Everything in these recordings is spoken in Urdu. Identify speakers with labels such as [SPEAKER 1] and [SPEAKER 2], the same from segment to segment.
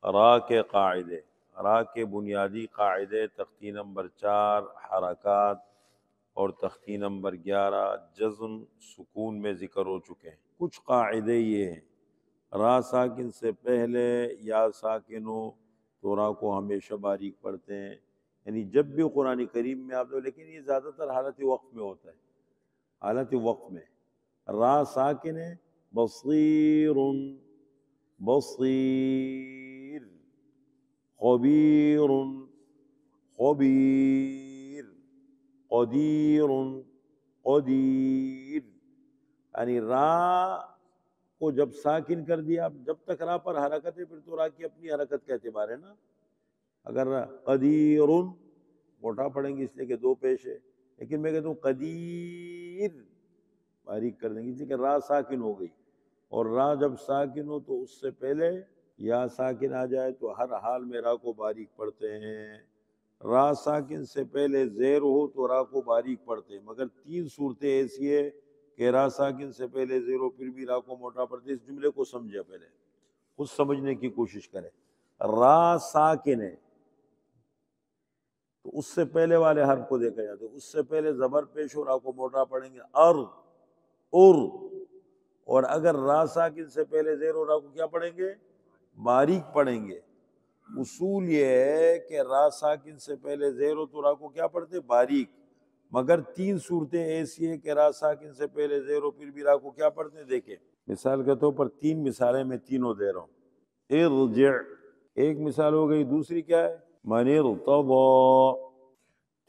[SPEAKER 1] را کے قاعدے، را کے بنیادی قاعدے تختی نمبر 4 حرکات اور تختی نمبر 11 جزم سکون میں ذکر ہو چکے ہیں۔ کچھ قاعدے یہ ہیں، را ساکن سے پہلے یا ساکن ہو تو را کو ہمیشہ باریک پڑھتے ہیں، یعنی جب بھی قرآن کریم میں آپ، لیکن یہ زیادہ تر حالت وقف میں ہوتا ہے، حالت وقف میں را ساکن ہے، بصیر بصیر، خبیر خبیر، قدیر قدیر، یعنی را کو جب ساکن کر دیا، جب تک را پر حرکت ہے پھر تو را کی اپنی حرکت کا اعتبار ہے نا۔ اگر قدیر موٹا پڑھیں گے اس لیے کہ دو پیش ہے، لیکن میں کہتا ہوں قدیر باریک کر دیں گے، اس لیے کہ را ساکن ہو گئی، اور را جب ساکن ہو تو اس سے پہلے یا ساکن آ جائے تو ہر حال میں را کو باریک پڑھتے ہیں۔ را ساکن سے پہلے زیر ہو تو را کو باریک پڑھتے ہیں، مگر 3 صورتیں ایسی ہے کہ را ساکن سے پہلے زیر ہو پھر بھی را کو موٹا پڑھتے ہیں۔ اس جملے کو سمجھے، پہلے خود سمجھنے کی کوشش کریں۔ را ساکن ہے تو اس سے پہلے والے حرف کو دیکھا جاتا ہے، اس سے پہلے زبر پیش ہو را کو موٹا پڑھیں گے ار، اور اگر را ساکن سے پہلے زیر ہو را کو کیا پڑھیں گے؟ باریک پڑھیں گے۔ اصول یہ ہے کہ را ساکن سے پہلے زیر ہو تو را کو کیا پڑھتے؟ باریک، مگر 3 صورتیں ایسی ہیں کہ را ساکن سے پہلے زیر ہو پھر بھی را کو کیا پڑھتے ہیں۔ دیکھیں مثال کے طور پر 3 مثالیں میں تینوں دے رہا ہوں۔ ارجع ایک مثال ہو گئی، دوسری کیا ہے؟ من ارتضی،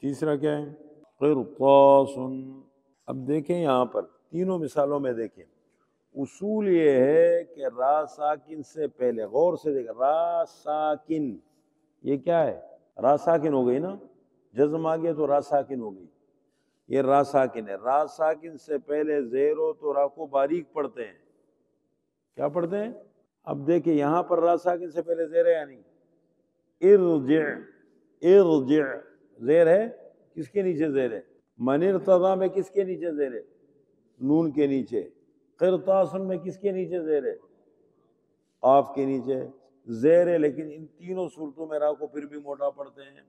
[SPEAKER 1] تیسرا کیا ہے؟ قرطاس۔ اب دیکھیں یہاں پر تینوں مثالوں میں دیکھیں، اصول یہ ہے کہ را ساکن سے پہلے، غور سے دیکھیں، را ساکن یہ کیا ہے؟ را ساکن ہو گئی نا، جزم آ گیا تو را ساکن ہو گئی، یہ را ساکن ہے۔ را ساکن سے پہلے زیر ہو تو را کو باریک پڑھتے ہیں، کیا پڑھتے ہیں؟ اب دیکھیں یہاں پر را ساکن سے پہلے زیر ہے یا نہیں؟ ارجع، ارجع زیر ہے، کس کے نیچے زیر ہے؟ من ارتضی میں کس کے نیچے زیر ہے؟ نون کے نیچے۔ قرطاس میں کس کے نیچے زیر ہے؟ قاف کے نیچے زیر ہے، لیکن ان تینوں صورتوں میں را کو پھر بھی موٹا پڑھتے ہیں۔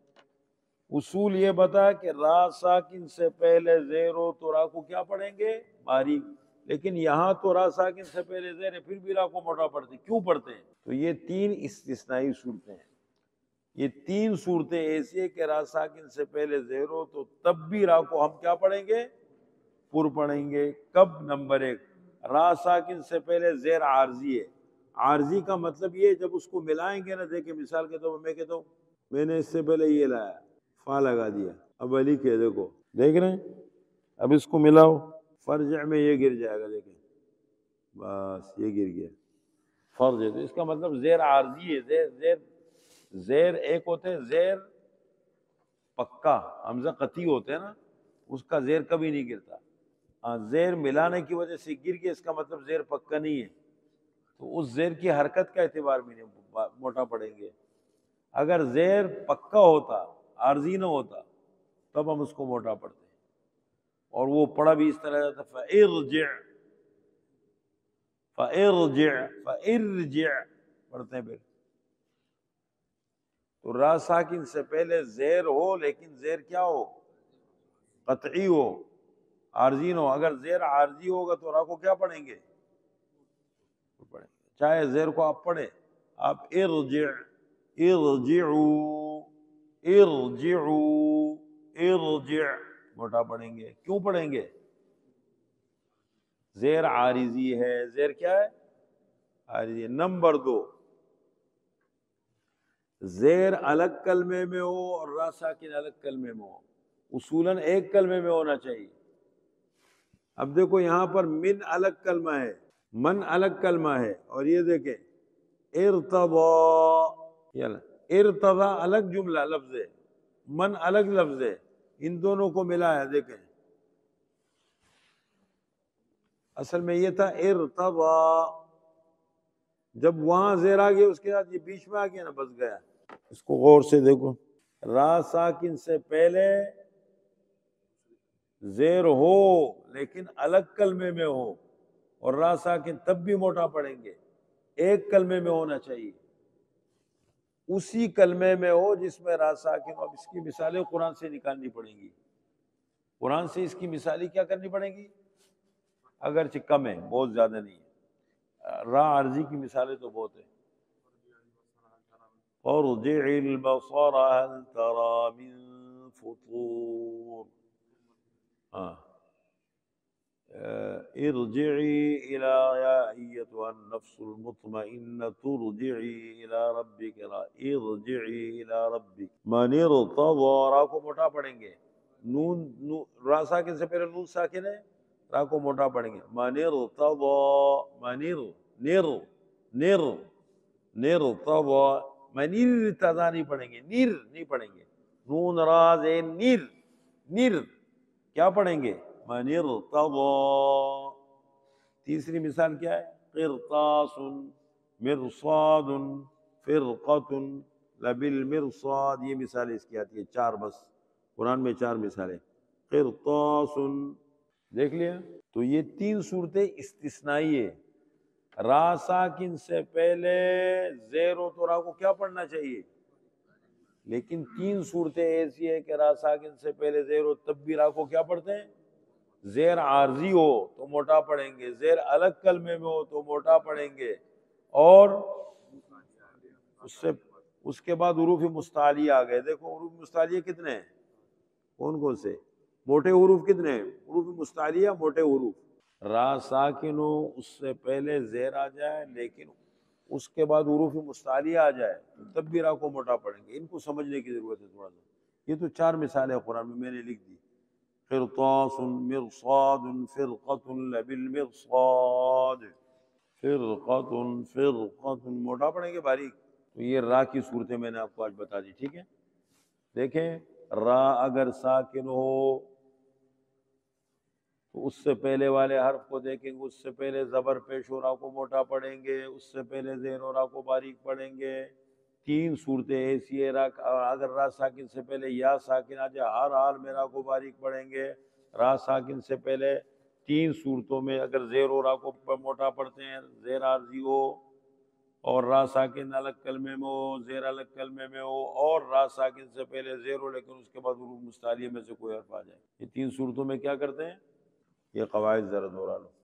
[SPEAKER 1] اصول یہ بتا کہ را ساکن سے پہلے زیر ہو تو را کو کیا پڑھیں گے؟ باریک، لیکن یہاں تو را ساکن سے پہلے زیر ہے پھر بھی را کو موٹا پڑھتے ہیں، کیوں پڑھتے ہیں؟ تو یہ 3 استثنائی صورتیں ہیں، یہ 3 صورتیں ایسی ہیں کہ را ساکن سے پہلے زیر ہو تو تب بھی را کو ہم کیا پڑھیں گے؟ پر پڑھیں گے۔ کب؟ نمبر 1، را ساکن سے پہلے زیر عارضی ہے۔ عارضی کا مطلب یہ ہے جب اس کو ملائیں گے نا، دیکھیں مثال کے طور پر میں کہتا ہوں میں نے اس سے پہلے یہ لایا، فا لگا دیا، اب علی کہ دیکھو، دیکھ رہے ہیں، اب اس کو ملاؤ، فرجع میں یہ گر جائے گا، دیکھیں بس یہ گر گیا، فرض ہے، تو اس کا مطلب زیر عارضی ہے۔ زیر ایک ہوتے ہیں زیر پکا، حمزہ قطعی ہوتے ہیں نا، اس کا زیر کبھی نہیں گرتا، زیر ملانے کی وجہ سے گر گیا، اس کا مطلب زیر پکا نہیں ہے، تو اس زیر کی حرکت کا اعتبار بھی نہیں موٹا پڑیں گے۔ اگر زیر پکا ہوتا، عارضی نہ ہوتا، تب ہم اس کو موٹا پڑھتے ہیں، اور وہ پڑھا بھی اس طرح جاتا فَإِرْجِعْ، فَإِرْجِعْ، فَإِرْجِعْ پڑھتے ہیں پھر۔ تو را ساکن سے پہلے زیر ہو، لیکن زیر کیا ہو؟ قطعی ہو، عارضی نہ ہو۔ اگر زیر عارضی ہوگا تو را کو کیا پڑھیں گے؟ پڑھیں گے، چاہے زیر کو آپ پڑھیں، آپ ارجع، ارجعوا، ارجعوا، ارجع موٹا پڑھیں گے، کیوں پڑھیں گے؟ زیر عارضی ہے، زیر کیا ہے؟ عارضی ہے۔ نمبر 2، زیر الگ کلمے میں ہو اور را ساکن الگ کلمے میں ہو، اصولاً ایک کلمے میں ہونا چاہیے۔ اب دیکھو یہاں پر من الگ کلمہ ہے، من الگ کلمہ ہے، اور یہ دیکھیں ارتضی، ارتضی الگ جملہ لفظ ہے، من الگ لفظ ہے، ان دونوں کو ملا ہے، دیکھیں اصل میں یہ تھا ارتضی، جب وہاں زیر آ گیا اس کے ساتھ یہ بیچ میں آ گیا نا، بس گیا۔ اس کو غور سے دیکھو، را ساکن سے پہلے زیر ہو لیکن الگ کلمے میں ہو، اور را ساکن تب بھی موٹا پڑھیں گے، ایک کلمے میں ہونا چاہیے۔ اسی کلمے میں ہو جس میں را ساکن ہو۔ اب اس کی مثالیں قرآن سے نکالنی پڑیں گی، قرآن سے اس کی مثالیں کیا کرنی پڑیں گی، اگرچہ کم ہے، بہت زیادہ نہیں ہے، را عارضی کی مثالیں تو بہت ہیں۔ ارجع البصر هل ترى من فطور، ہاں ارجعي إلى يا أيتها النفس المطمئنة ارجعي إلى ربك ارجعي إلى ربك من ارتضى، را کو موٹا پڑھیں گے، را ساکن سے پہلے نون ساکن ہے، را کو موٹا پڑھیں گے، من ارتضى نر ارتضى، من ارتضى نہیں پڑھیں گے، نیر نہیں پڑھیں گے، نون را زین نیر کیا پڑھیں گے، من ارتضى۔ تیسری مثال کیا ہے، قرطاس مرصاد فرقۃ لبالمرصاد، یہ مثال اس کی آتی ہے چار، بس قرآن میں چار مثالیں، قرطاس، دیکھ لیا۔ تو یہ تین صورتیں استثنائی ہے، را ساکن سے پہلے زیر و تو را کو کیا پڑھنا چاہیے، لیکن تین صورتیں ایسی ہے کہ را ساکن سے پہلے زیر و تب بھی را کو کیا پڑھتے ہیں، زیر عارضی ہو تو موٹا پڑھیں گے، زیر الگ کلمے میں ہو تو موٹا پڑھیں گے، اور اس کے بعد حروف مستعلیہ آ گئے۔ دیکھو حروف مستعلیہ کتنے ہیں، کون کون سے، موٹے حروف کتنے ہیں، حروف مستعلیہ موٹے حروف، را ساکن ہو اس سے پہلے زیر آ جائے لیکن اس کے بعد حروف مستعلیہ آ جائے تو تب بھی را کو موٹا پڑھیں گے۔ ان کو سمجھنے کی ضرورت ہے تھوڑا سا، یہ تو چار مثالیں قرآن میں نے لکھ دی، قرطاس مرصاد فرقۃ لبالمرصاد، فرقۃ موٹا پڑھیں گے باریک۔ تو یہ را کی صورتیں میں نے آپ کو آج بتا دی، ٹھیک ہے۔ دیکھیں را اگر ساکن ہو تو اس سے پہلے والے حرف کو دیکھیں گے، اس سے پہلے زبر پیش ہو را کو موٹا پڑھیں گے، اس سے پہلے زیر و را کو باریک پڑھیں گے۔ تین صورتیں ایسی ہے، اگر را ساکن سے پہلے یا ساکن آ جائے ہر حال میں را کو باریک پڑھیں گے۔ را ساکن سے پہلے تین صورتوں میں اگر زیر و را کو موٹا پڑھتے ہیں، زیر عارضی ہو اور را ساکن الگ کلمے میں ہو، زیر الگ کلمے میں ہو، اور را ساکن سے پہلے زیر ہو لیکن اس کے بعد حروف مستعلیہ میں سے کوئی حرف آ جائے، یہ تین صورتوں میں کیا کرتے ہیں، یہ قواعد ذرا دہرا لو۔